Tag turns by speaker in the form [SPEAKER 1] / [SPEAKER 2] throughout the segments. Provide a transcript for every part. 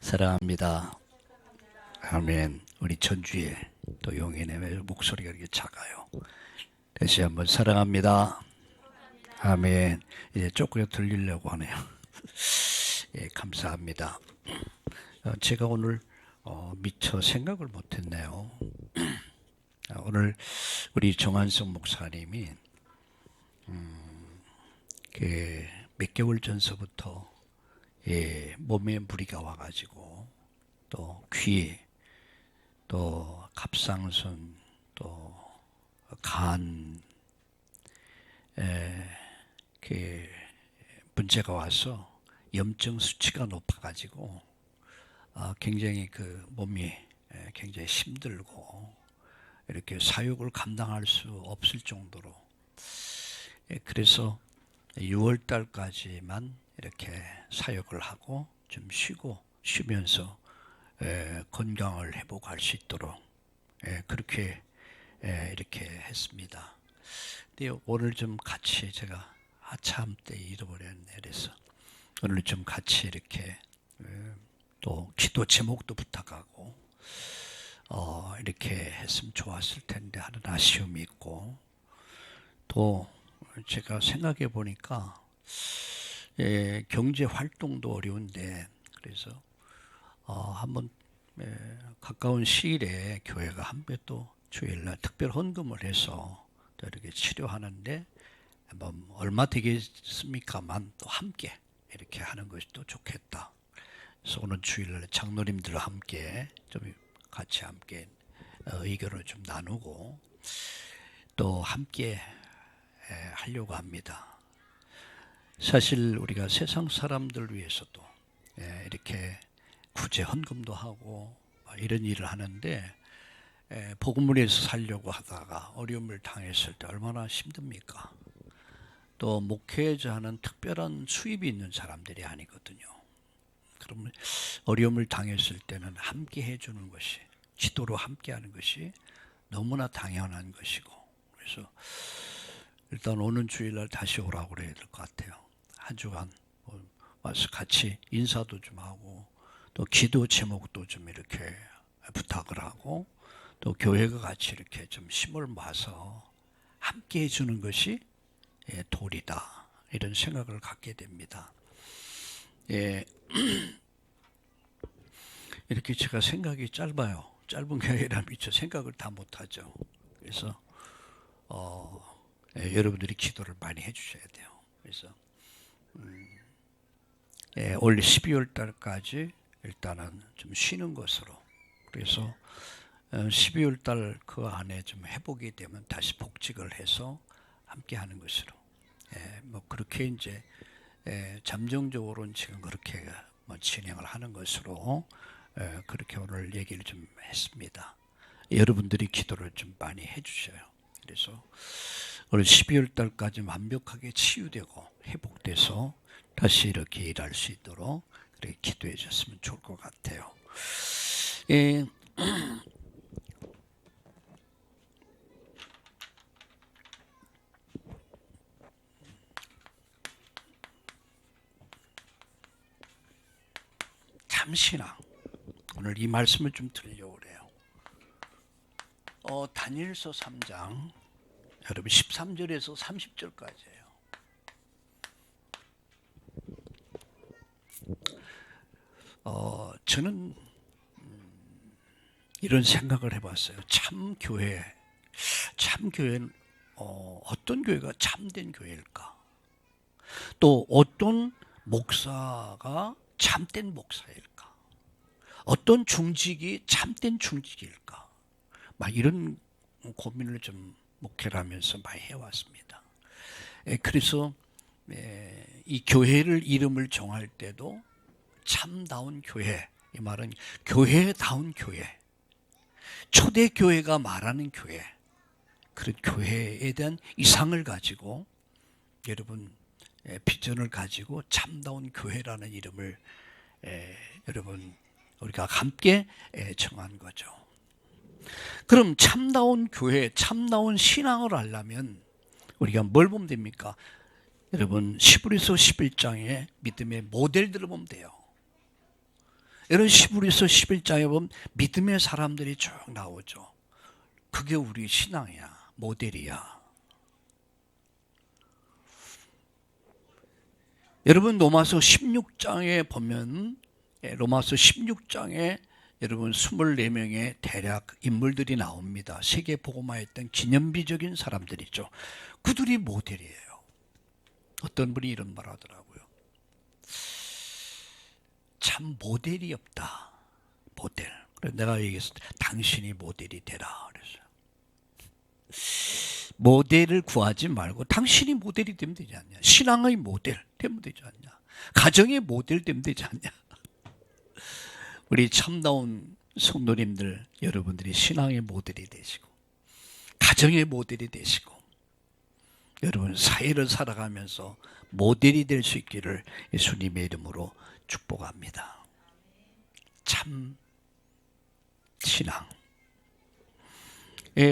[SPEAKER 1] 사랑합니다. 아멘. 우리 전주에 또 용인의 목소리가 이렇게 작아요. 다시 한번 사랑합니다. 아멘. 이제 조금 들리려고 하네요. 예, 감사합니다. 제가 오늘 미처 생각을 못했네요. 오늘 우리 정한성 목사님이 몇 개월 전서부터 몸에 무리가 와가지고 또 귀, 또 갑상선, 또 간 문제가 와서 염증 수치가 높아가지고 굉장히 그 몸이 굉장히 힘들고 이렇게 사육을 감당할 수 없을 정도로 그래서 6월 달까지만 이렇게 사역을 하고 좀 쉬면서 건강을 회복할 수 있도록 그렇게 이렇게 했습니다. 근데 오늘 좀 같이 제가 아참 때 잃어버렸네. 그래서 오늘 좀 같이 이렇게 또 기도 제목도 부탁하고 이렇게 했으면 좋았을 텐데 하는 아쉬움이 있고, 또 제가 생각해 보니까 경제 활동도 어려운데, 그래서 한번 가까운 시일에 교회가 한번 또 주일날 특별 헌금을 해서 또 이렇게 치료하는데 뭐 얼마 되겠습니까만 또 함께 이렇게 하는 것이 또 좋겠다. 그래서 오늘 주일날 장로님들과 함께 좀 같이 함께 의견을 좀 나누고 또 함께 하려고 합니다. 사실 우리가 세상 사람들 위해서도 이렇게 구제 헌금도 하고 이런 일을 하는데 복음을 위해서 살려고 하다가 어려움을 당했을 때 얼마나 힘듭니까? 또 목회자는 특별한 수입이 있는 사람들이 아니거든요. 그러면 어려움을 당했을 때는 함께 해주는 것이, 기도로 함께 하는 것이 너무나 당연한 것이고, 그래서 일단 오는 주일날 다시 오라고 그래야 될 것 같아요. 한 주간 와서 같이 인사도 좀 하고 또 기도 제목도 좀 이렇게 부탁을 하고 또 교회가 같이 이렇게 좀 힘을 모아서 함께 해주는 것이 도리다, 이런 생각을 갖게 됩니다. 이렇게 제가 생각이 짧아요. 짧은 게 아니라 미처 생각을 다 못하죠. 그래서 여러분들이 기도를 많이 해주셔야 돼요. 그래서 올 12월 달까지 일단은 좀 쉬는 것으로, 그래서 12월 달 그 안에 좀 회복이 되면 다시 복직을 해서 함께 하는 것으로, 뭐 그렇게 이제 잠정적으로는 지금 그렇게 뭐 진행을 하는 것으로 그렇게 오늘 얘기를 좀 했습니다. 여러분들이 기도를 좀 많이 해주셔요. 그래서 오늘 12월 달까지 완벽하게 치유되고 회복돼서 다시 이렇게 일할 수 있도록 그렇게 기도해 주셨으면 좋을 것 같아요. 참신앙, 오늘 이 말씀을 좀 드리려고 그래요. 다니엘서 3장 여러분 13절에서 30절까지예요. 저는 이런 생각을 해봤어요. 참교회는 어떤 교회가 참된 교회일까? 또 어떤 목사가 참된 목사일까? 어떤 중직이 참된 중직일까? 막 이런 고민을 좀 목회를 하면서 많이 해왔습니다. 그래서 이 교회를 이름을 정할 때도 참다운 교회, 이 말은 교회다운 교회, 초대교회가 말하는 교회, 그런 교회에 대한 이상을 가지고 여러분 비전을 가지고 참다운 교회라는 이름을 여러분 우리가 함께 정한 거죠. 그럼 참다운 교회, 참다운 신앙을 하려면 우리가 뭘 보면 됩니까? 여러분 히브리서 11장의 믿음의 모델들을 보면 돼요. 이런 히브리서 11장에 보면 믿음의 사람들이 쭉 나오죠. 그게 우리 신앙이야. 모델이야. 여러분 로마서 16장에 보면 로마서 16장에 여러분 24명의 대략 인물들이 나옵니다. 세계복음화했던 기념비적인 사람들이죠. 그들이 모델이에요. 어떤 분이 이런 말 하더라고요. 참 모델이 없다. 모델. 그래서 내가 얘기했을 때 당신이 모델이 되라. 그랬어요. 모델을 구하지 말고 당신이 모델이 되면 되지 않냐. 신앙의 모델 되면 되지 않냐. 가정의 모델 되면 되지 않냐. 우리 참다운 성도님들 여러분들이 신앙의 모델이 되시고 가정의 모델이 되시고 여러분 사회를 살아가면서 모델이 될 수 있기를 예수님의 이름으로 축복합니다. 참 신앙.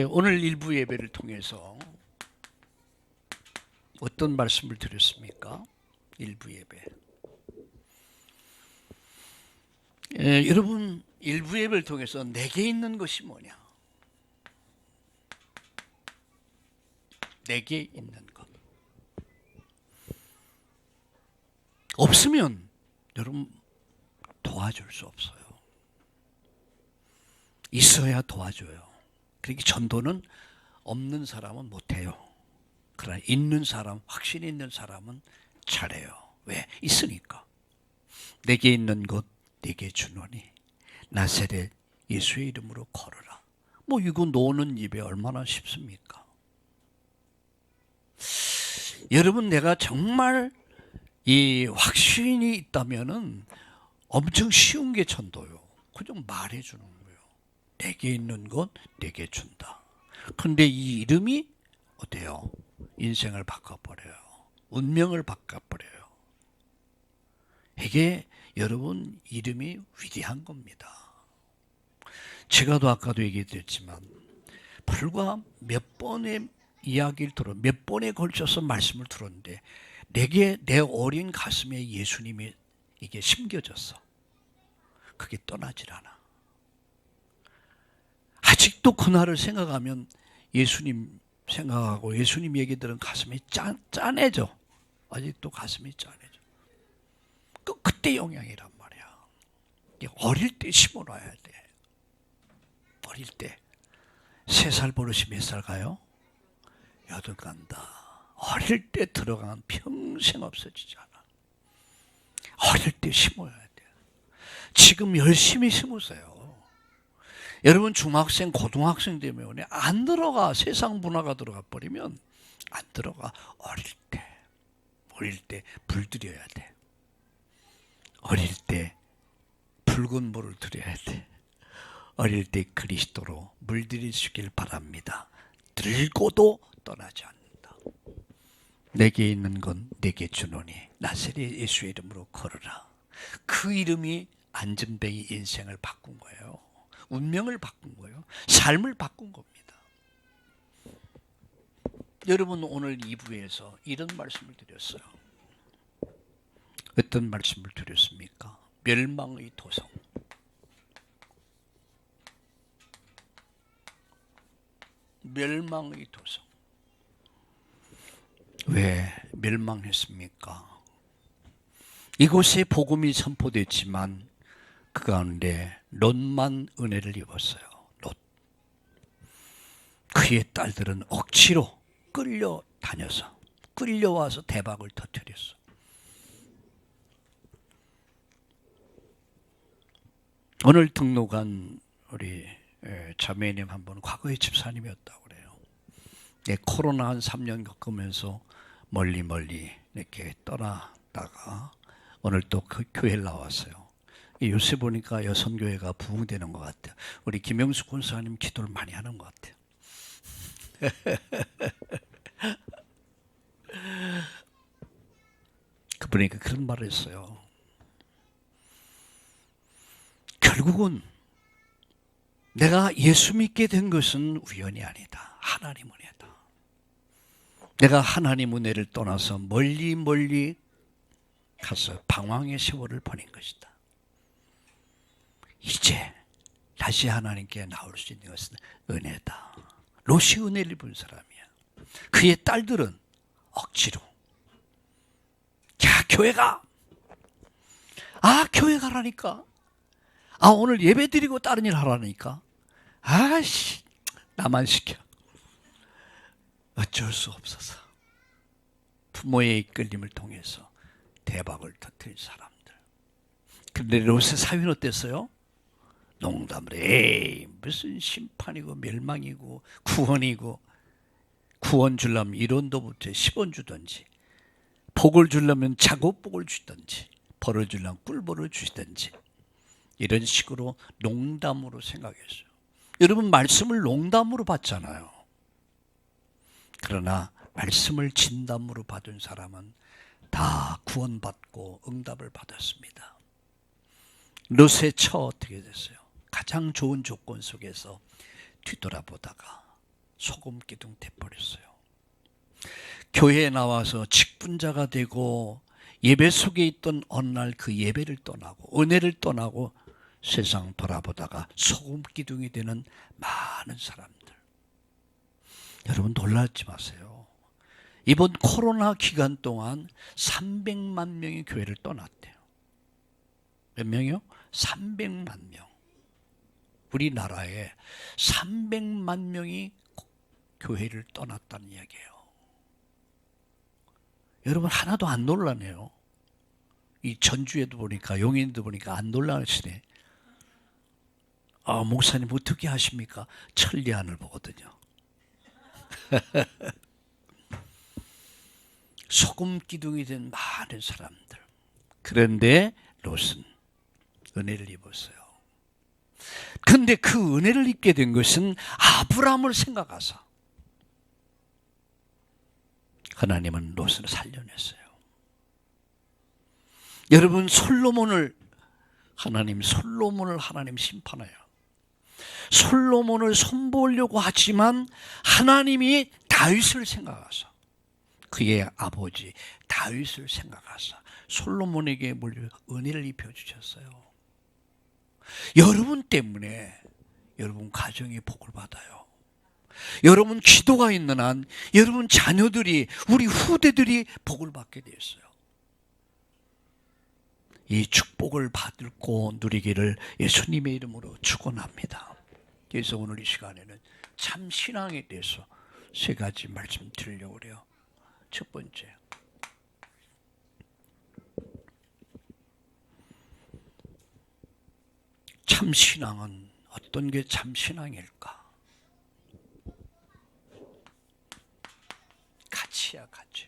[SPEAKER 1] 오늘 일부 예배를 통해서 어떤 말씀을 드렸습니까? 일부 예배. 여러분 일부 예배를 통해서 내게 있는 것이 뭐냐? 내게 있는 것. 없으면 여러분 도와줄 수 없어요. 있어야 도와줘요. 그러니까 전도는 없는 사람은 못해요. 그러나 있는 사람, 확신이 있는 사람은 잘해요. 왜? 있으니까. 내게 있는 것 내게 주노니 나사렛 예수의 이름으로 걸어라. 뭐 이거 노는 입에 얼마나 쉽습니까? 여러분 내가 정말 이 확신이 있다면은 엄청 쉬운 게 전도요. 그냥 말해주는 거예요. 내게 있는 것 내게 준다. 그런데 이 이름이 어때요? 인생을 바꿔버려요. 운명을 바꿔버려요. 이게 여러분 이름이 위대한 겁니다. 제가도 아까도 얘기했지만 불과 몇 번의 이야기를 몇 번에 걸쳐서 말씀을 들었는데 내게 내 어린 가슴에 예수님이 이게 심겨졌어. 그게 떠나질 않아. 아직도 그날을 생각하면 예수님 생각하고 예수님 얘기 들은 가슴이 짠해져. 아직도 가슴이 짠해져. 그때 영향이란 말이야. 어릴 때 심어놔야 돼. 어릴 때. 3살 버릇이 몇 살 가요? 8 간다. 어릴 때 들어가면 평생 없어지지 않아. 어릴 때 심어야 돼. 지금 열심히 심으세요. 여러분 중학생, 고등학생 되면 안 들어가. 세상 문화가 들어가 버리면 안 들어가. 어릴 때 불 들여야 돼. 어릴 때 붉은 물을 들여야 돼. 어릴 때 그리스도로 물들이시길 바랍니다. 들고도 떠나지 않는다. 내게 있는 건 내게 주노니 나사렛 예수의 이름으로 걸어라. 그 이름이 안전뱅이 인생을 바꾼 거예요. 운명을 바꾼 거예요. 삶을 바꾼 겁니다. 여러분 오늘 2부에서 이런 말씀을 드렸어요. 어떤 말씀을 드렸습니까? 멸망의 도성. 멸망의 도성. 왜 멸망했습니까? 이곳에 복음이 선포됐지만 그 가운데 롯만 은혜를 입었어요. 롯. 그의 딸들은 억지로 끌려다녀서 끌려와서 대박을 터뜨렸어. 오늘 등록한 우리 자매님 한 분 과거에 집사님이었다고 그래요. 코로나 한 3년 겪으면서 멀리 이렇게 떠나다가 오늘 또 그 교회를 나왔어요. 요새 보니까 여성교회가 부흥되는 것 같아요. 우리 김영수 권사님 기도를 많이 하는 것 같아요. 그분이 그런 말을 했어요. 결국은 내가 예수 믿게 된 것은 우연이 아니다. 하나님 은혜다. 내가 하나님 은혜를 떠나서 멀리 가서 방황의 세월을 보낸 것이다. 이제 다시 하나님께 나올 수 있는 것은 은혜다. 롯이 은혜를 입은 사람이야. 그의 딸들은 억지로 야 교회 가라니까. 오늘 예배 드리고 다른 일 하라니까. 나만 시켜. 어쩔 수 없어서 부모의 이끌림을 통해서 대박을 터뜨린 사람들. 그런데 롯의 사위는 어땠어요? 농담을 무슨 심판이고 멸망이고 구원이고, 구원 주려면 1원도부터 10원 주든지, 복을 주려면 작업복을 주든지, 벌을 주려면 꿀벌을 주시든지, 이런 식으로 농담으로 생각했어요. 여러분, 말씀을 농담으로 받잖아요. 그러나 말씀을 진담으로 받은 사람은 다 구원받고 응답을 받았습니다. 롯의 처 어떻게 됐어요? 가장 좋은 조건 속에서 뒤돌아보다가 소금 기둥 돼버렸어요. 교회에 나와서 직분자가 되고 예배 속에 있던 어느 날 그 예배를 떠나고 은혜를 떠나고 세상 돌아보다가 소금 기둥이 되는 많은 사람들. 여러분 놀라지 마세요. 이번 코로나 기간 동안 300만 명이 교회를 떠났대요. 몇 명이요? 300만 명. 우리나라에 300만 명이 교회를 떠났다는 이야기예요. 여러분 하나도 안 놀라네요. 이 전주에도 보니까 용인도 보니까 안 놀라시네. 목사님 어떻게 하십니까? 천리안을 보거든요. 소금 기둥이 된 많은 사람들. 그런데 롯은 은혜를 입었어요. 근데 그 은혜를 입게 된 것은 아브라함을 생각하사 하나님은 롯을 살려냈어요. 여러분 하나님 심판해요. 솔로몬을 손보려고 하지만 하나님이 다윗을 생각하사, 그의 아버지 다윗을 생각하사 솔로몬에게 은혜를 입혀주셨어요. 여러분 때문에 여러분 가정이 복을 받아요. 여러분 기도가 있는 한 여러분 자녀들이, 우리 후대들이 복을 받게 되었어요. 이 축복을 받고 누리기를 예수님의 이름으로 축원합니다. 그래서 오늘 이 시간에는 참 신앙에 대해서 세 가지 말씀드리려고 그래요. 첫 번째, 참 신앙은 어떤 게 참 신앙일까? 가치야, 가치.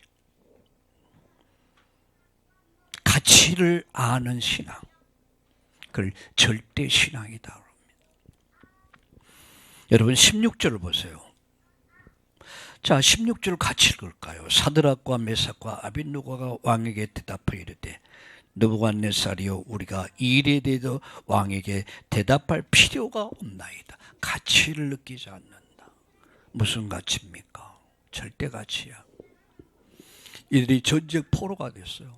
[SPEAKER 1] 가치를 아는 신앙. 그걸 절대 신앙이다 합니다. 여러분 16절을 보세요. 자, 16절 같이 읽을까요? 사드락과 메삭과 아벳느고가 왕에게 대답하여 이르되 느부갓네살이여, 우리가 이 일에 대해서 왕에게 대답할 필요가 없나이다. 가치를 느끼지 않는다. 무슨 가치입니까? 절대 가치야. 이들이 전쟁 포로가 됐어요.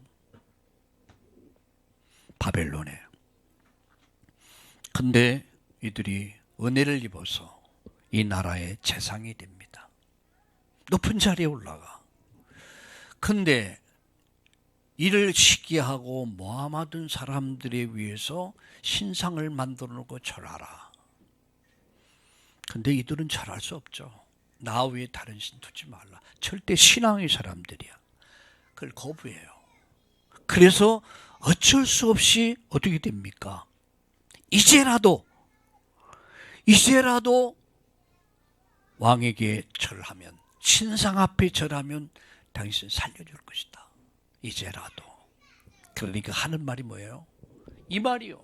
[SPEAKER 1] 바벨론에. 근데 이들이 은혜를 입어서 이 나라의 재상이 됩니다. 높은 자리에 올라가. 근데 이를 시기하고 모함하던 사람들에 위해서 신상을 만들어 놓고 절하라. 근데 이들은 절할 수 없죠. 나 위에 다른 신 두지 말라. 절대 신앙의 사람들이야. 그걸 거부해요. 그래서 어쩔 수 없이 어떻게 됩니까? 이제라도 왕에게 절하면, 신상 앞에 절하면 당신 살려줄 것이다. 이제라도. 그러니까 하는 말이 뭐예요? 이 말이요.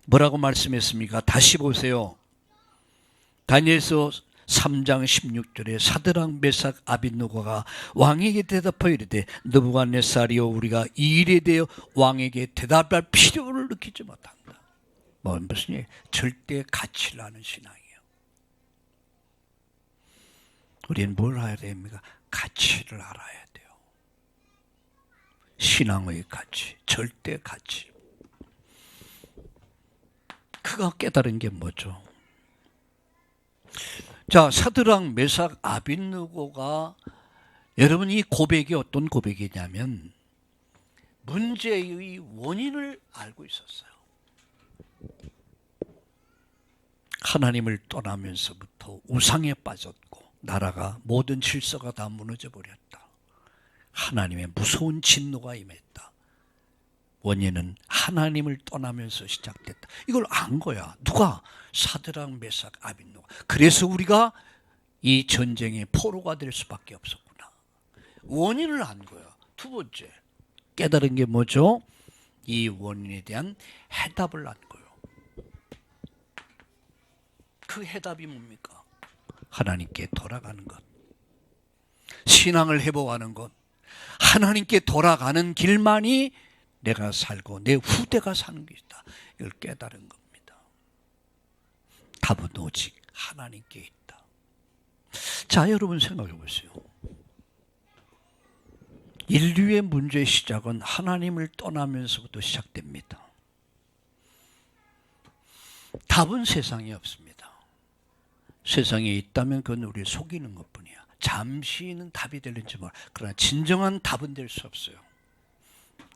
[SPEAKER 1] 뭐라고 말씀했습니까? 다시 보세요. 다니엘서 3장 16절에 사드락 메삭 아벳느고가 왕에게 대답하여 이르되 느부갓네살이여, 우리가 이 일에 대하여 왕에게 대답할 필요를 느끼지 못한다. 무슨 얘기? 절대 가치를 아는 신앙이에요. 우리는 뭘 알아야 됩니까? 가치를 알아야 돼요. 신앙의 가치, 절대 가치. 그가 깨달은 게 뭐죠? 자, 사드락, 메삭, 아벳느고가 여러분 이 고백이 어떤 고백이냐면 문제의 원인을 알고 있었어요. 하나님을 떠나면서부터 우상에 빠졌고 나라가 모든 질서가 다 무너져 버렸다. 하나님의 무서운 진노가 임했다. 원인은 하나님을 떠나면서 시작됐다. 이걸 안 거야. 누가? 사드락, 메삭, 아벳느고. 그래서 우리가 이 전쟁의 포로가 될 수밖에 없었구나. 원인을 안 거야. 두 번째, 깨달은 게 뭐죠? 이 원인에 대한 해답을 안 거예요. 그 해답이 뭡니까? 하나님께 돌아가는 것. 신앙을 회복하는 것. 하나님께 돌아가는 길만이 내가 살고 내 후대가 사는 것이다. 이걸 깨달은 겁니다. 답은 오직 하나님께 있다. 자, 여러분 생각해 보세요. 인류의 문제의 시작은 하나님을 떠나면서부터 시작됩니다. 답은 세상에 없습니다. 세상에 있다면 그건 우리를 속이는 것뿐이야. 잠시는 답이 될는지 몰라. 그러나 진정한 답은 될 수 없어요.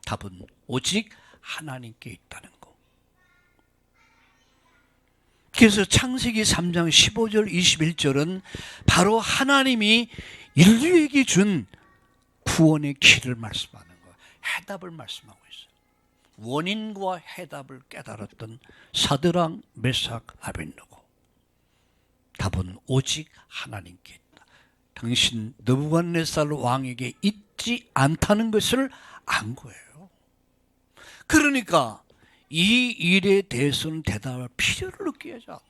[SPEAKER 1] 답은 오직 하나님께 있다는 거. 그래서 창세기 3장 15절 21절은 바로 하나님이 인류에게 준 구원의 길을 말씀하는 거예요. 해답을 말씀하고 있어요. 원인과 해답을 깨달았던 사드락, 메삭, 아벳느고. 답은 오직 하나님께 있다. 당신 느부갓네살 왕에게 있지 않다는 것을 안 거예요. 그러니까 이 일에 대해서는 대답할 필요를 느끼지 않는다.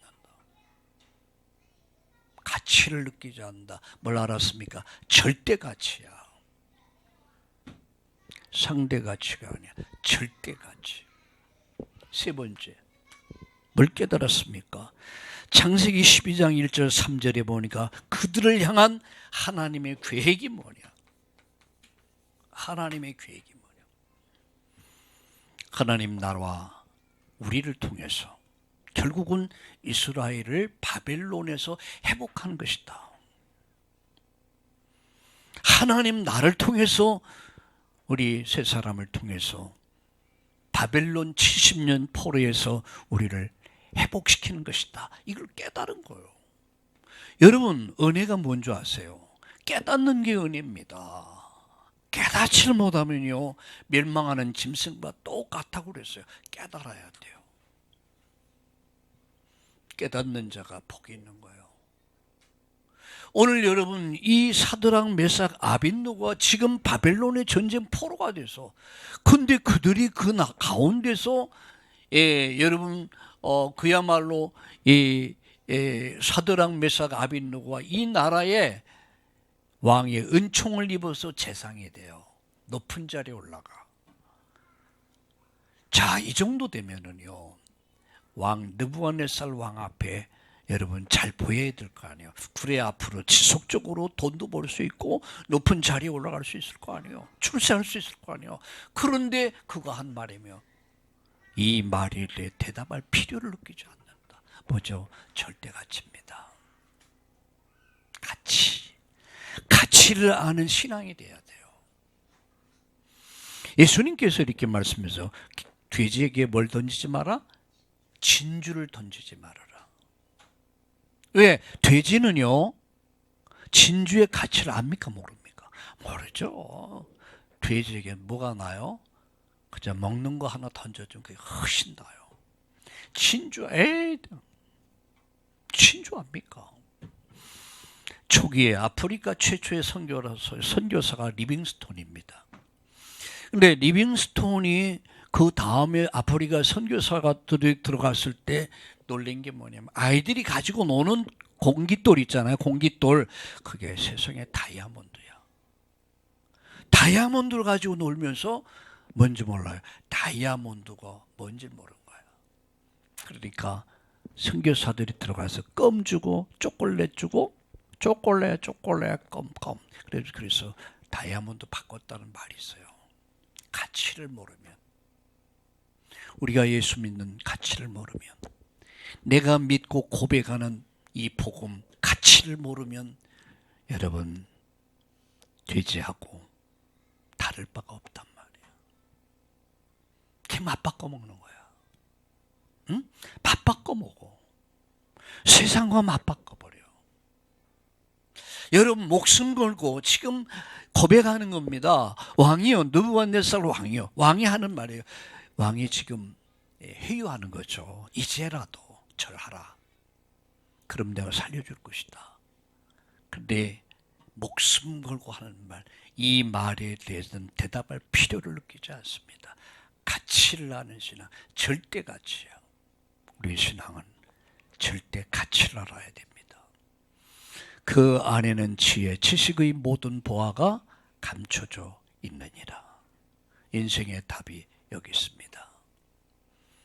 [SPEAKER 1] 가치를 느끼지 않는다. 뭘 알았습니까? 절대 가치야. 상대 가치가 아니야. 절대 가치. 세 번째, 뭘 깨달았습니까? 창세기 12장 1절 3절에 보니까 그들을 향한 하나님의 계획이 뭐냐? 하나님의 계획이 뭐냐? 하나님 나라와 우리를 통해서 결국은 이스라엘을 바벨론에서 회복하는 것이다. 하나님 나를 통해서 우리 세 사람을 통해서 바벨론 70년 포로에서 우리를 회복시키는 것이다. 이걸 깨달은 거예요. 여러분, 은혜가 뭔지 아세요? 깨닫는 게 은혜입니다. 깨닫지를 못하면요, 멸망하는 짐승과 똑같다고 그랬어요. 깨달아야 돼요. 깨닫는 자가 복이 있는 거예요. 오늘 여러분, 이 사드락, 메삭, 아벳느고가 지금 바벨론의 전쟁 포로가 돼서, 근데 그들이 그 가운데서 여러분 그야말로 사드락, 메삭, 아벳느고가 이 나라의 왕의 은총을 입어서 재상이 돼요. 높은 자리에 올라가. 자, 이 정도 되면은요, 왕 느부갓네살 왕 앞에 여러분 잘 보여야 될 거 아니에요. 그래야 앞으로 지속적으로 돈도 벌 수 있고 높은 자리에 올라갈 수 있을 거 아니에요. 출세할 수 있을 거 아니에요. 그런데 그거 한 말이며 이 말에 대답할 필요를 느끼지 않는다. 뭐죠? 절대 가치입니다. 가치를 아는 신앙이 돼야 돼요. 예수님께서 이렇게 말씀해서 돼지에게 뭘 던지지 마라? 진주를 던지지 말아라. 왜? 돼지는요, 진주의 가치를 압니까? 모릅니까? 모르죠. 돼지에게 뭐가 나요? 그저 먹는 거 하나 던져주면 그게 훨씬 나요. 진주 압니까? 초기에 아프리카 최초의 선교사가 리빙스톤입니다. 근데 리빙스톤이 그 다음에 아프리카 선교사가 들어갔을 때 놀란 게 뭐냐면 아이들이 가지고 노는 공깃돌 있잖아요. 공깃돌. 그게 세상에 다이아몬드야. 다이아몬드를 가지고 놀면서 뭔지 몰라요. 다이아몬드가 뭔지 모르는 거예요. 그러니까 선교사들이 들어가서 껌 주고 초콜릿 주고 초콜릿 껌. 그래서 다이아몬드 바꿨다는 말이 있어요. 가치를 모르면, 우리가 예수 믿는 가치를 모르면 내가 믿고 고백하는 이 복음 가치를 모르면 여러분 돼지하고 다를 바가 없단 말이에요. 걔 맛바꿔 먹는 거야. 응? 맛바꿔 먹어. 세상과 맞바꿔 버려. 여러분 목숨 걸고 지금 고백하는 겁니다. 왕이요, 느부갓네살 왕이요. 왕이 하는 말이에요. 왕이 지금 회유하는 거죠. 이제라도 절하라. 그럼 내가 살려줄 것이다. 근데 목숨 걸고 하는 말, 이 말에 대해서는 대답할 필요를 느끼지 않습니다. 가치를 아는 신앙, 절대 가치야. 우리 신앙은 절대 가치를 알아야 됩니다. 그 안에는 지혜, 지식의 모든 보화가 감춰져 있느니라. 인생의 답이 여기 있습니다.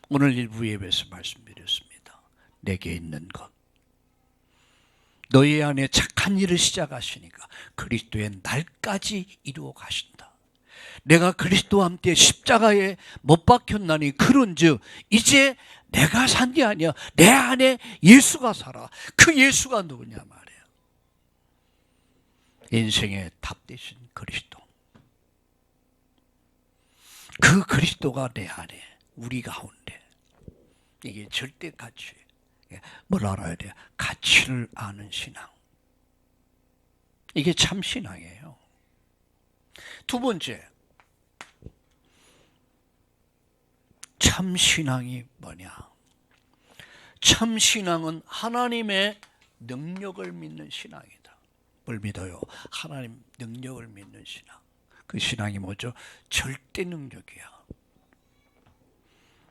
[SPEAKER 1] 오늘 일부 예배에서 말씀드렸습니다. 내게 있는 것. 너희 안에 착한 일을 시작하시니까 그리스도의 날까지 이루어 가신다. 내가 그리스도와 함께 십자가에 못 박혔나니 그런즉 이제 내가 산 게 아니야. 내 안에 예수가 살아. 그 예수가 누구냐 말이야. 인생의 답 되신 그리스도. 그 그리스도가 내 안에, 우리 가운데. 이게 절대 가치. 뭘 알아야 돼요? 가치를 아는 신앙. 이게 참 신앙이에요. 두 번째, 참 신앙이 뭐냐? 참 신앙은 하나님의 능력을 믿는 신앙이다. 뭘 믿어요? 하나님 능력을 믿는 신앙. 그 신앙이 뭐죠? 절대 능력이야.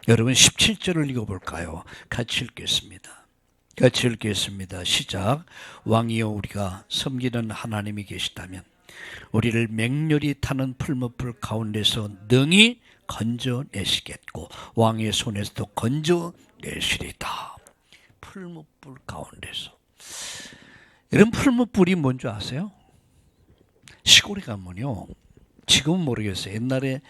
[SPEAKER 1] 여러분 17절을 읽어볼까요? 같이 읽겠습니다. 같이 읽겠습니다. 시작. 왕이여, 우리가 섬기는 하나님이 계시다면 우리를 맹렬히 타는 풀무불 가운데서 능히 건져내시겠고 왕의 손에서도 건져내시리다. 풀무불 가운데서. 이런 풀무불이 뭔지 아세요? 시골에 가면요, 지금은 모르겠어요. 옛날에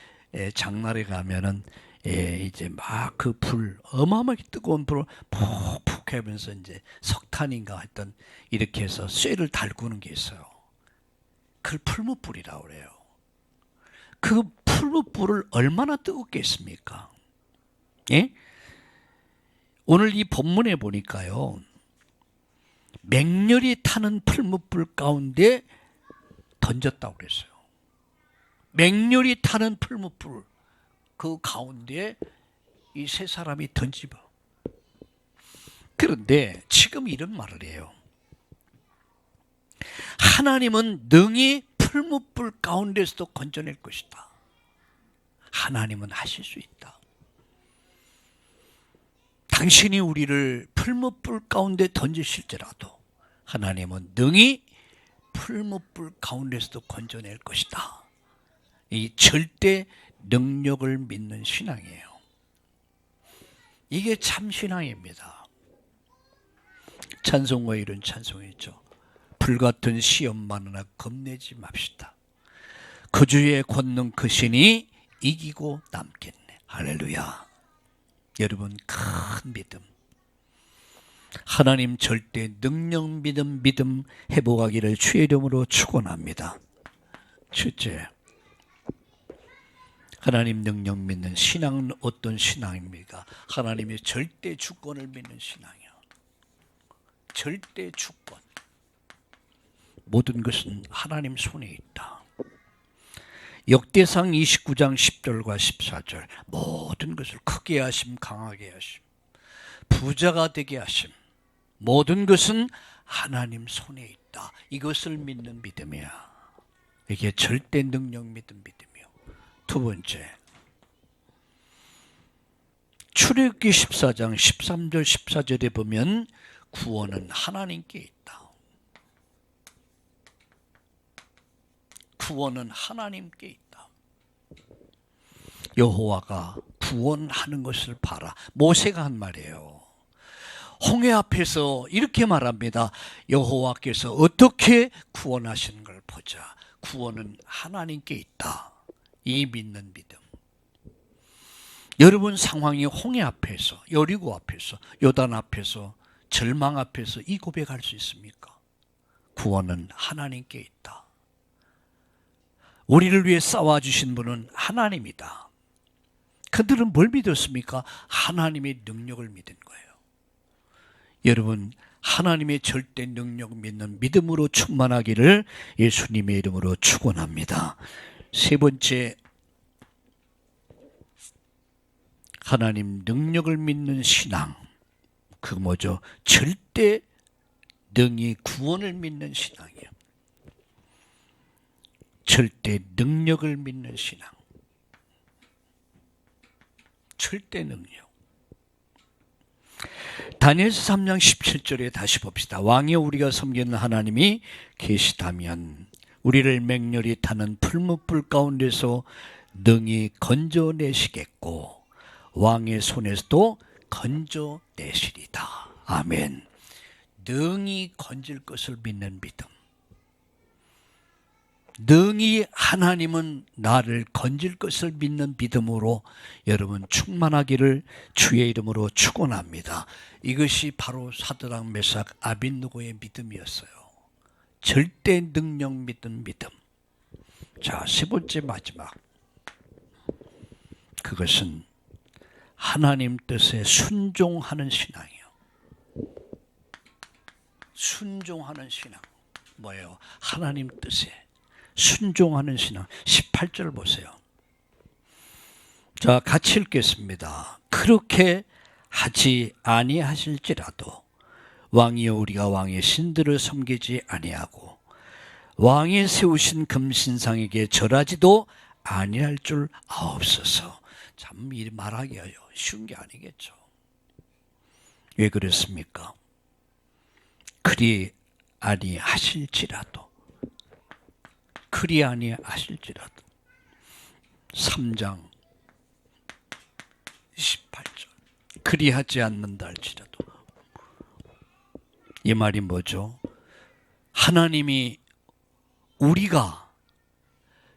[SPEAKER 1] 장날에 가면은 이제 막 그 불, 어마어마하게 뜨거운 불을 푹푹 하면서 이제 석탄인가 하여튼 이렇게 해서 쇠를 달구는 게 있어요. 그걸 풀무불이라고 그래요. 그 풀무불을 얼마나 뜨겁게 했습니까? 예? 오늘 이 본문에 보니까요, 맹렬히 타는 풀무불 가운데 던졌다고 그랬어요. 맹렬히 타는 풀무불 그 가운데 이 세 사람이 던지고. 그런데 지금 이런 말을 해요. 하나님은 능히 풀무불 가운데서도 건져낼 것이다. 하나님은 하실 수 있다. 당신이 우리를 풀무불 가운데 던지실지라도 하나님은 능히 풀무불 가운데서도 건져낼 것이다. 이 절대 능력을 믿는 신앙이에요. 이게 참 신앙입니다. 찬송가 이런 찬송이죠. 불같은 시험 많으나 겁내지 맙시다. 그 주의 권능 크시니 이기고 남겠네. 할렐루야. 여러분, 큰 믿음, 하나님 절대 능력 믿음 회복하기를 주의 이름으로 축원합니다. 첫째, 하나님 능력 믿는 신앙은 어떤 신앙입니까? 하나님의 절대 주권을 믿는 신앙이요. 절대 주권. 모든 것은 하나님 손에 있다. 역대상 29장 10절과 14절. 모든 것을 크게 하심, 강하게 하심, 부자가 되게 하심, 모든 것은 하나님 손에 있다. 이것을 믿는 믿음이야. 이게 절대 능력 믿는 믿음이요. 두 번째, 출애굽기 14장 13절 14절에 보면 구원은 하나님께 있다. 구원은 하나님께 있다. 여호와가 구원하는 것을 봐라. 모세가 한 말이에요. 홍해 앞에서 이렇게 말합니다. 여호와께서 어떻게 구원하시는 걸 보자. 구원은 하나님께 있다. 이 믿는 믿음. 여러분 상황이 홍해 앞에서, 여리고 앞에서, 요단 앞에서, 절망 앞에서 이 고백할 수 있습니까? 구원은 하나님께 있다. 우리를 위해 싸워주신 분은 하나님이다. 그들은 뭘 믿었습니까? 하나님의 능력을 믿은 거예요. 여러분, 하나님의 절대 능력 믿는 믿음으로 충만하기를 예수님의 이름으로 축원합니다. 세 번째, 하나님 능력을 믿는 신앙. 그 뭐죠? 절대 능히 구원을 믿는 신앙이에요. 절대 능력을 믿는 신앙. 절대 능력. 다니엘서 3장 17절에 다시 봅시다. 왕이 우리가 섬기는 하나님이 계시다면 우리를 맹렬히 타는 풀무불 가운데서 능히 건져내시겠고 왕의 손에서도 건져내시리다. 아멘. 능히 건질 것을 믿는 믿음. 능히 하나님은 나를 건질 것을 믿는 믿음으로 여러분 충만하기를 주의 이름으로 축원합니다. 이것이 바로 사드락 메삭 아벳느고의 믿음이었어요. 절대 능력 믿는 믿음. 자, 세 번째 마지막. 그것은 하나님 뜻에 순종하는 신앙이에요. 순종하는 신앙. 뭐예요? 하나님 뜻에 순종하는 신앙. 18절 보세요. 자, 같이 읽겠습니다. 그렇게 하지 아니하실지라도 왕이여 우리가 왕의 신들을 섬기지 아니하고 왕이 세우신 금신상에게 절하지도 아니할 줄 아옵소서. 참 이 말하기가 쉬운 게 아니겠죠. 왜 그렇습니까? 그리 아니하실지라도 3장 28절 그리하지 않는다 할지라도. 이 말이 뭐죠? 하나님이 우리가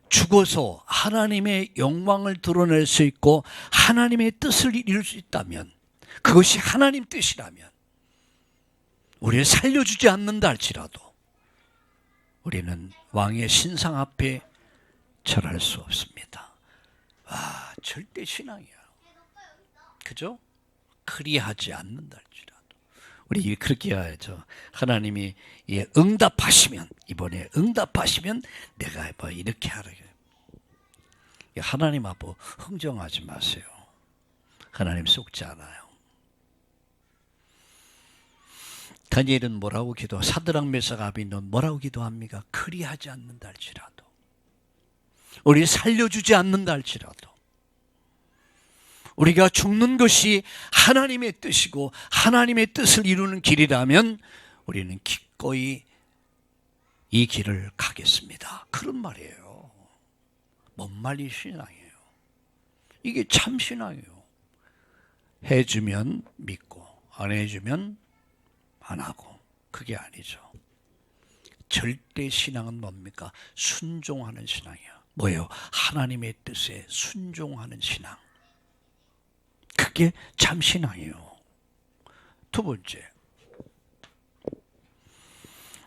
[SPEAKER 1] 죽어서 하나님의 영광을 드러낼 수 있고 하나님의 뜻을 이룰 수 있다면, 그것이 하나님 뜻이라면 우리를 살려주지 않는다 할지라도 우리는 왕의 신상 앞에 절할 수 없습니다. 와, 절대 신앙이야. 그죠? 그리하지 않는다 할지라도. 우리 그렇게 해야죠. 하나님이 응답하시면, 이번에 응답하시면 내가 뭐 이렇게 하라. 하나님 앞에 흥정하지 마세요. 하나님 속지 않아요. 다니엘은 뭐라고 사드락 메삭 아벳느고는 뭐라고 기도합니까? 그리하지 않는다 할지라도, 우리 살려주지 않는다 할지라도, 우리가 죽는 것이 하나님의 뜻이고 하나님의 뜻을 이루는 길이라면 우리는 기꺼이 이 길을 가겠습니다. 그런 말이에요. 뭔 말이 신앙이에요. 이게 참 신앙이에요. 해주면 믿고 안 해주면 안 하고. 그게 아니죠. 절대 신앙은 뭡니까? 순종하는 신앙이야. 뭐예요? 하나님의 뜻에 순종하는 신앙. 그게 참 신앙이에요. 두 번째,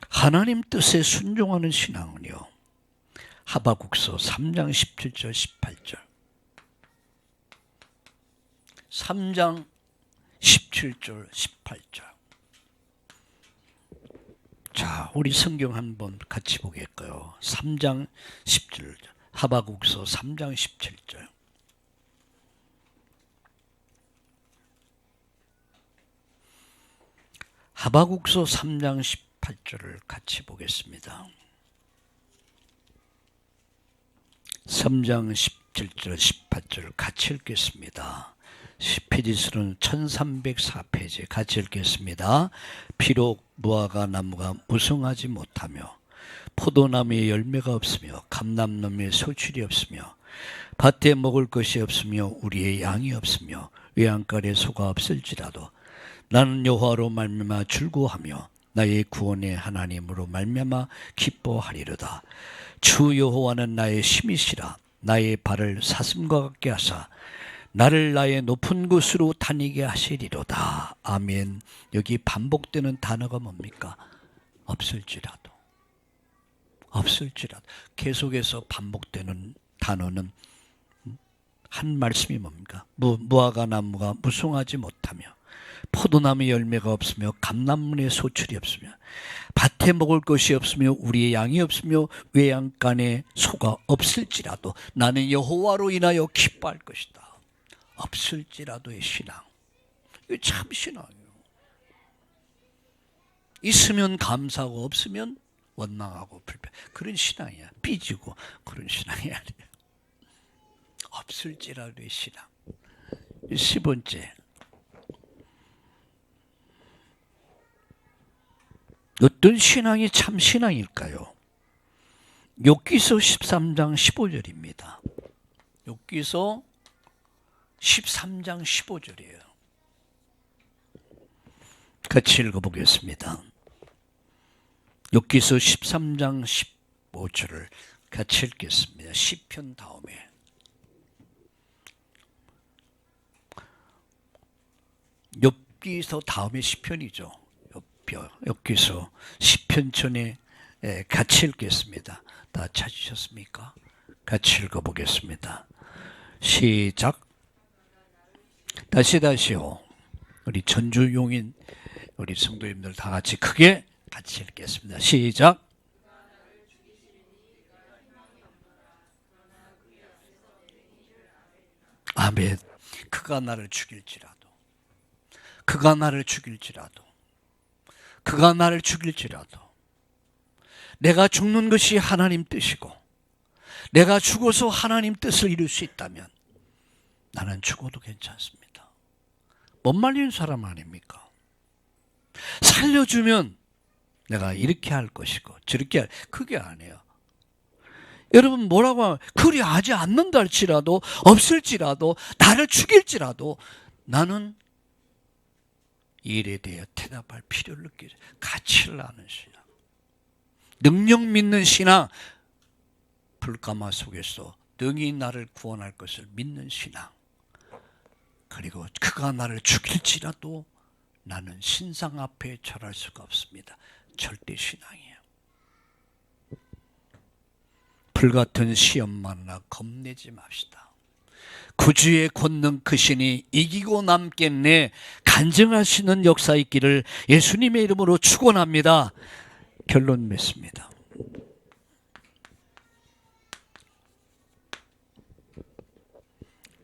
[SPEAKER 1] 하나님 뜻에 순종하는 신앙은요, 하바국서 3장 17절 18절 3장 17절 18절. 자, 우리 성경 한번 같이 보겠고요. 3장 17절 하바국서 3장 17절. 하바국서 3장 18절을 같이 보겠습니다. 3장 17절 18절 같이 읽겠습니다. 시피디스는 1304페이지 같이 읽겠습니다. 비록 무화과 나무가 무성하지 못하며 포도나무에 열매가 없으며 감람나무에 소출이 없으며 밭에 먹을 것이 없으며 우리의 양이 없으며 외양간에 소가 없을지라도 나는 여호와로 말미암아 즐거워하며 나의 구원의 하나님으로 말미암아 기뻐하리로다. 주 여호와는 나의 힘이시라. 나의 발을 사슴과 같게 하사 나를 나의 높은 곳으로 다니게 하시리로다. 아멘. 여기 반복되는 단어가 뭡니까? 없을지라도. 없을지라도. 계속해서 반복되는 단어는 한 말씀이 뭡니까? 무화과 나무가 무성하지 못하며 포도나무 열매가 없으며 감람문에 소출이 없으며 밭에 먹을 것이 없으며 우리의 양이 없으며 외양간에 소가 없을지라도 나는 여호와로 인하여 기뻐할 것이다. 없을지라도의 신앙. 이거 참 신앙이에요. 있으면 감사하고 없으면 원망하고 불평. 그런 신앙이야. 삐지고 그런 신앙이 아니에요. 없을지라도의 신앙. 10번째. 어떤 신앙이 참 신앙일까요? 욥기서 13장 15절입니다. 욥기서 13장 15절이에요. 같이 읽어보겠습니다. 욥기서 13장 15절을 같이 읽겠습니다. 시편 다음에. 욥기서 다음에 시편이죠. 욥기서 시편 전에 같이 읽겠습니다. 다 찾으셨습니까? 같이 읽어보겠습니다. 시작. 다시요. 우리 전주용인 우리 성도님들 다 같이 크게 같이 읽겠습니다. 시작. 아멘. 그가 나를 죽일지라도, 그가 나를 죽일지라도, 그가 나를 죽일지라도, 내가 죽는 것이 하나님 뜻이고 내가 죽어서 하나님 뜻을 이룰 수 있다면 나는 죽어도 괜찮습니다. 못 말리는 사람 아닙니까? 살려주면 내가 이렇게 할 것이고 저렇게 할, 그게 아니에요. 여러분 뭐라고 하면 그리 하지 않는다 할지라도 없을지라도 나를 죽일지라도 나는 이 일에 대해 대답할 필요를 느끼죠. 가치를 아는 신앙, 능력 믿는 신앙, 불가마 속에서 능히 나를 구원할 것을 믿는 신앙, 그리고 그가 나를 죽일지라도 나는 신상 앞에 절할 수가 없습니다. 절대 신앙이에요. 불같은 시험 만나 겁내지 맙시다. 구주의 권능 크시니 이기고 남겠네. 간증하시는 역사 있기를 예수님의 이름으로 축원합니다. 결론 맺습니다.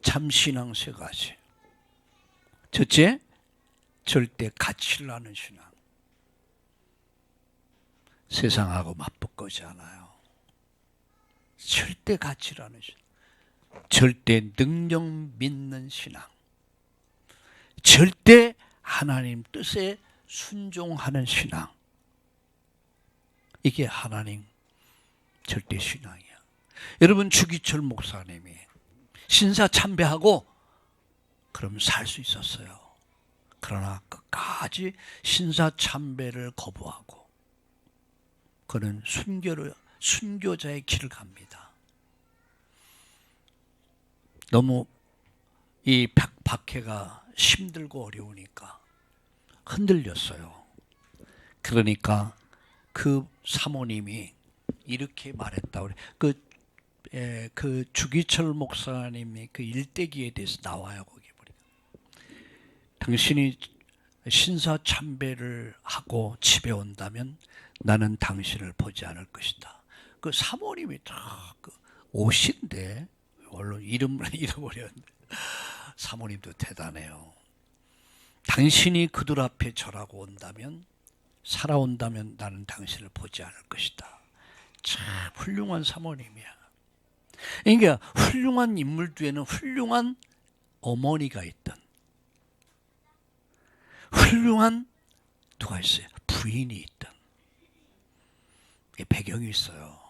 [SPEAKER 1] 참신앙 세 가지. 첫째, 절대 가치를 아는 신앙. 세상하고 맞붙거지 않아요. 절대 가치를 아는 신앙. 절대 능력 믿는 신앙. 절대 하나님 뜻에 순종하는 신앙. 이게 하나님 절대 신앙이야. 여러분 주기철 목사님이 신사 참배하고 그럼 살 수 있었어요. 그러나 끝까지 신사 참배를 거부하고 그는 순교자의 길을 갑니다. 너무 이 박해가 힘들고 어려우니까 흔들렸어요. 그러니까 그 사모님이 이렇게 말했다. 그 주기철 목사님이 그 일대기에 대해서 나와요. 거기 보니까 당신이 신사 참배를 하고 집에 온다면 나는 당신을 보지 않을 것이다. 그 사모님이 그 옷인데 물론 이름을 잃어버렸는데 사모님도 대단해요. 당신이 그들 앞에 절하고 온다면 살아온다면 나는 당신을 보지 않을 것이다. 참 훌륭한 사모님이야. 그러니까 훌륭한 인물 뒤에는 훌륭한 어머니가 있던 훌륭한 누가 있어요? 부인이 있던 배경이 있어요.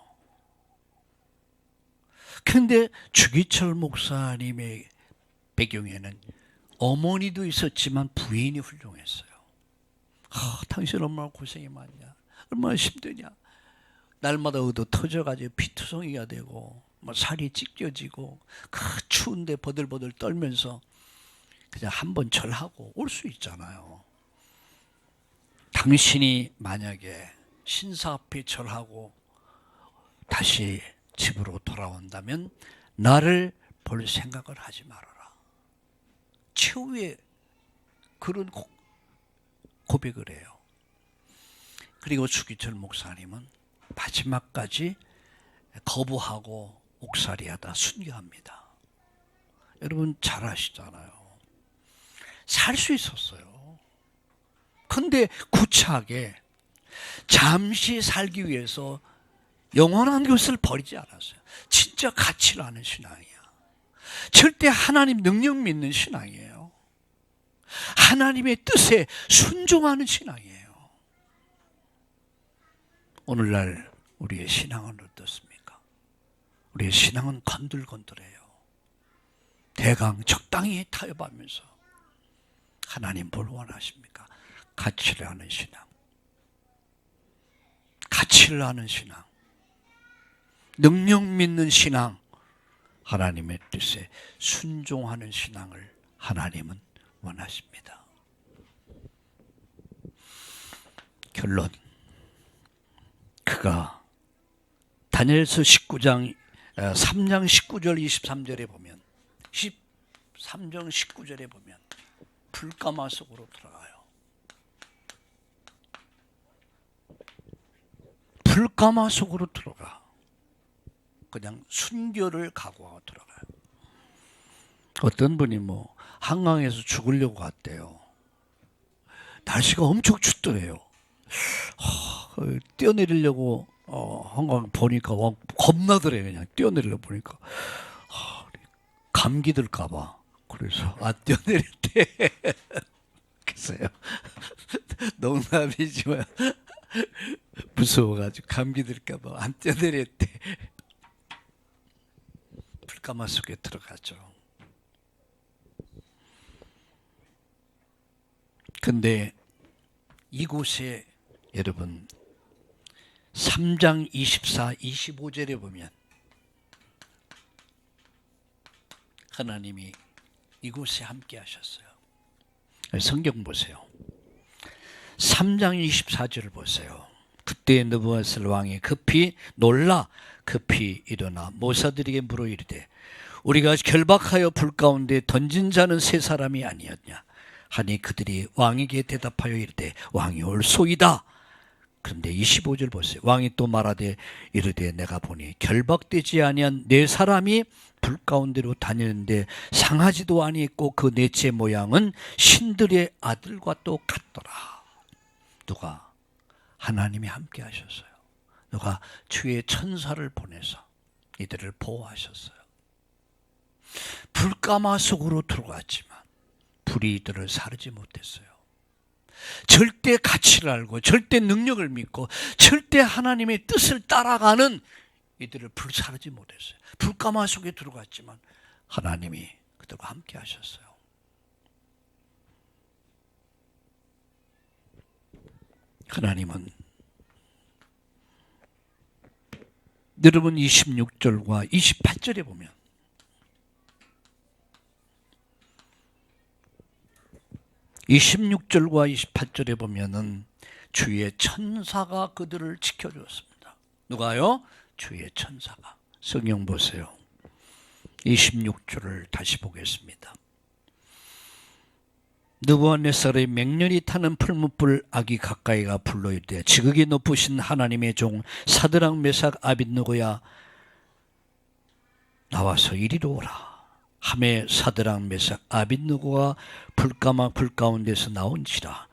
[SPEAKER 1] 그런데 주기철 목사님의 배경에는 어머니도 있었지만 부인이 훌륭했어요. 당신 얼마나 고생이 많냐, 얼마나 힘드냐, 날마다 의도 터져가지고 피투성이가 되고 뭐 살이 찢겨지고 그 추운데 버들버들 떨면서 그냥 한번 절하고 올 수 있잖아요. 당신이 만약에 신사 앞에 절하고 다시 집으로 돌아온다면 나를 볼 생각을 하지 말아라. 최후의 그런 고백을 해요. 그리고 주기철 목사님은 마지막까지 거부하고 옥살이하다 순교합니다. 여러분 잘 아시잖아요. 살 수 있었어요. 근데 구차하게 잠시 살기 위해서 영원한 것을 버리지 않았어요. 진짜 가치를 아는 신앙이야. 절대 하나님 능력 믿는 신앙이에요. 하나님의 뜻에 순종하는 신앙이에요. 오늘날 우리의 신앙은 어떻습니까? 우리의 신앙은 건들건들해요. 대강 적당히 타협하면서 하나님 뭘 원하십니까? 가치를 아는 신앙. 가치를 아는 신앙. 능력 믿는 신앙. 하나님의 뜻에 순종하는 신앙을 하나님은 원하십니다. 결론. 그가 다니엘서 19장 3장 19절 23절에 보면 13장 19절에 보면 불가마 속으로 들어가요. 불가마 속으로 들어가. 그냥 순교를 각오하고 들어가요. 어떤 분이 뭐 한강에서 죽으려고 갔대요. 날씨가 엄청 춥더래요. 뛰어내리려고 한강 보니까 겁나더래요. 그냥 뛰어내리려고 보니까 감기 들까봐. 그래서 안 뛰어내렸대. 글쎄요. 농담이지만 무서워가지고 감기 들까봐 안 뛰어내렸대. 불가마 속에 들어가죠. 근데 이곳에 여러분 3장 24, 25절에 보면 하나님이 이곳에 함께 하셨어요. 성경 보세요. 3장 24절을 보세요. 그때 느부갓네살 왕이 급히 놀라 급히 일어나 모사들에게 물어 이르되 우리가 결박하여 불 가운데 던진 자는 세 사람이 아니었냐 하니 그들이 왕에게 대답하여 이르되 왕이 올소이다. 그런데 25절 보세요. 왕이 또 말하되 이르되 내가 보니 결박되지 아니한 네 사람이 불 가운데로 다니는데 상하지도 아니했고 그 넷째 모양은 신들의 아들과 똑같더라. 누가? 하나님이 함께 하셨어요. 누가? 주의 천사를 보내서 이들을 보호하셨어요. 불가마 속으로 들어갔지만 불이 이들을 사르지 못했어요. 절대 가치를 알고 절대 능력을 믿고 절대 하나님의 뜻을 따라가는 이들을 불사르지 못했어요. 불가마 속에 들어갔지만 하나님이 그들과 함께 하셨어요. 하나님은 여러분 26절과 28절에 보면 (26절과 28절에) 보면은 주의 천사가 그들을 지켜주었습니다. 누가요? 주의 천사가. 성경 보세요. 26절을 다시 보겠습니다. 느부갓네살의 맹렬히 타는 풀무불 악이 가까이가 불러 이르되 지극히 높으신 하나님의 종 사드락 메삭 아벳느고야 나와서 이리로 오라. 하매 사드락 메삭 아벳느고가 불가마 불 가운데서 나온지라.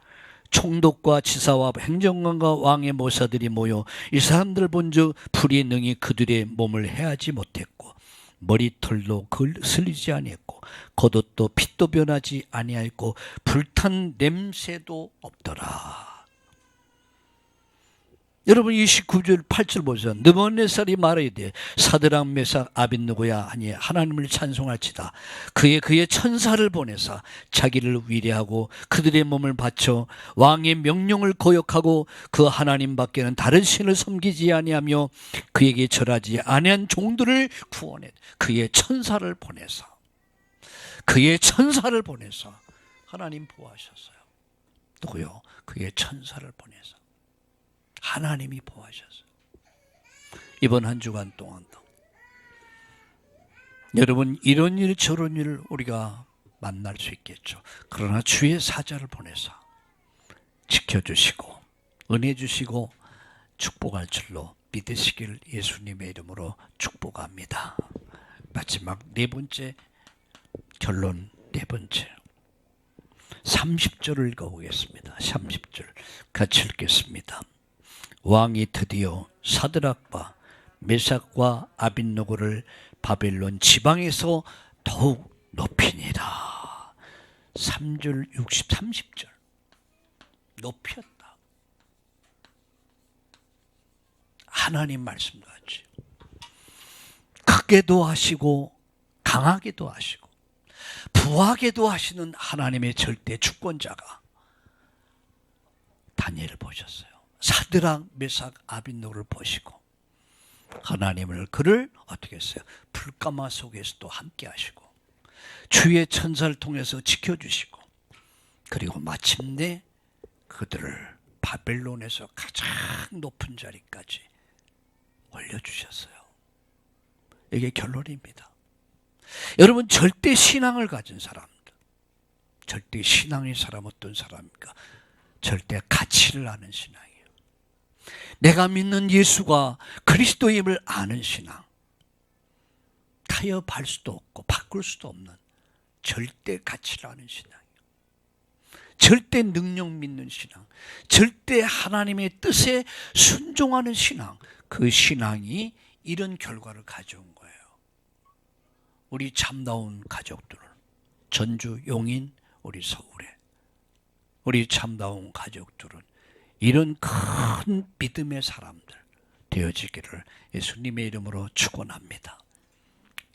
[SPEAKER 1] 총독과 지사와 행정관과 왕의 모사들이 모여 이 사람들 본즉 불이 능히 그들의 몸을 해하지 못했고 머리털도 거슬리지 아니했고 겉옷도 빛도 변하지 아니하였고 불탄 냄새도 없더라. 여러분 29절 8절 보세요. 느부갓네살이 말하되 사드락 메삭 아벳느고야 하니 하나님을 찬송할지다. 그의 천사를 보내사 자기를 위대하고 그들의 몸을 바쳐 왕의 명령을 거역하고 그 하나님 밖에는 다른 신을 섬기지 아니하며 그에게 절하지 아니한 종들을 구원해 그의 천사를 보내사 하나님 보호하셨어요. 누구요? 그의 천사를 보내사 하나님이 보호하셨어요. 이번 한 주간 동안도 여러분 이런 일 저런 일을 우리가 만날 수 있겠죠. 그러나 주의 사자를 보내서 지켜주시고 은혜 주시고 축복할 줄로 믿으시길 예수님의 이름으로 축복합니다. 마지막 네 번째 결론, 네 번째 30절을 읽어보겠습니다. 30절 같이 읽겠습니다. 왕이 드디어 사드락과 메삭과 아벳느고를 바벨론 지방에서 더욱 높이니라. 3절 30절 높였다. 하나님 말씀같이 크게도 하시고 강하게도 하시고 부하게도 하시는 하나님의 절대 주권자가 다니엘을 보셨어요. 사드락 메삭 아벳느고를 보시고 하나님을 그를 어떻게 했어요? 불가마 속에서도 함께 하시고 주의 천사를 통해서 지켜주시고 그리고 마침내 그들을 바벨론에서 가장 높은 자리까지 올려주셨어요. 이게 결론입니다. 여러분 절대 신앙을 가진 사람들, 절대 신앙의 사람 어떤 사람입니까? 절대 가치를 아는 신앙이에요. 내가 믿는 예수가 그리스도임을 아는 신앙, 타협할 수도 없고 바꿀 수도 없는 절대 가치를 아는 신앙이에요. 절대 능력 믿는 신앙, 절대 하나님의 뜻에 순종하는 신앙, 그 신앙이 이런 결과를 가져온 거예요. 우리 참다운 가족들은 전주, 용인, 우리 서울에 우리 참다운 가족들은 이런 큰 믿음의 사람들 되어지기를 예수님의 이름으로 축원합니다.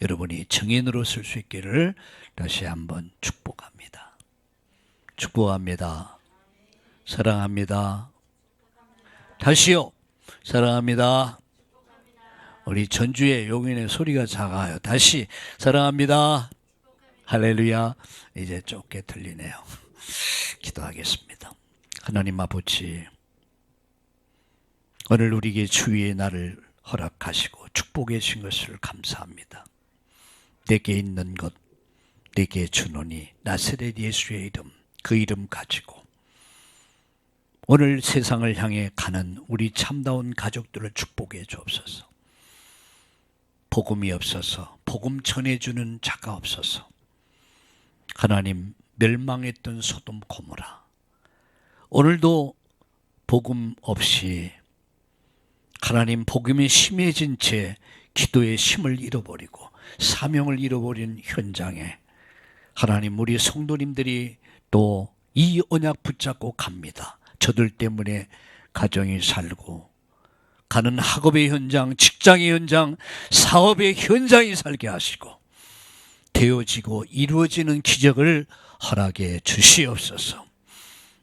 [SPEAKER 1] 여러분이 증인으로 쓸 수 있기를 다시 한번 축복합니다. 축복합니다. 사랑합니다. 다시요. 사랑합니다. 우리 전주의 용인의 소리가 작아요. 다시 사랑합니다. 할렐루야. 이제 좁게 들리네요. 기도하겠습니다. 하나님 아버지, 오늘 우리에게 주의 날을 허락하시고 축복해 주신 것을 감사합니다. 내게 있는 것 내게 주노니 나사렛 예수의 이름, 그 이름 가지고 오늘 세상을 향해 가는 우리 참다운 가족들을 축복해 주옵소서. 복음이 없어서 복음 전해주는 자가 없어서 하나님 멸망했던 소돔 고모라, 오늘도 복음 없이 하나님 복음이 심해진 채 기도의 힘을 잃어버리고 사명을 잃어버린 현장에 하나님 우리 성도님들이 또 이 언약 붙잡고 갑니다. 저들 때문에 가정이 살고 가는 학업의 현장, 직장의 현장, 사업의 현장이 살게 하시고 되어지고 이루어지는 기적을 허락해 주시옵소서.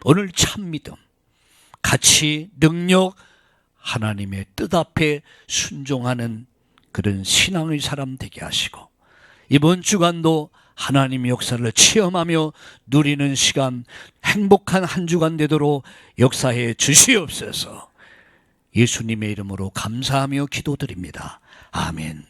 [SPEAKER 1] 오늘 참 믿음, 가치, 능력, 하나님의 뜻 앞에 순종하는 그런 신앙의 사람 되게 하시고 이번 주간도 하나님의 역사를 체험하며 누리는 시간, 행복한 한 주간 되도록 역사해 주시옵소서. 예수님의 이름으로 감사하며 기도드립니다. 아멘.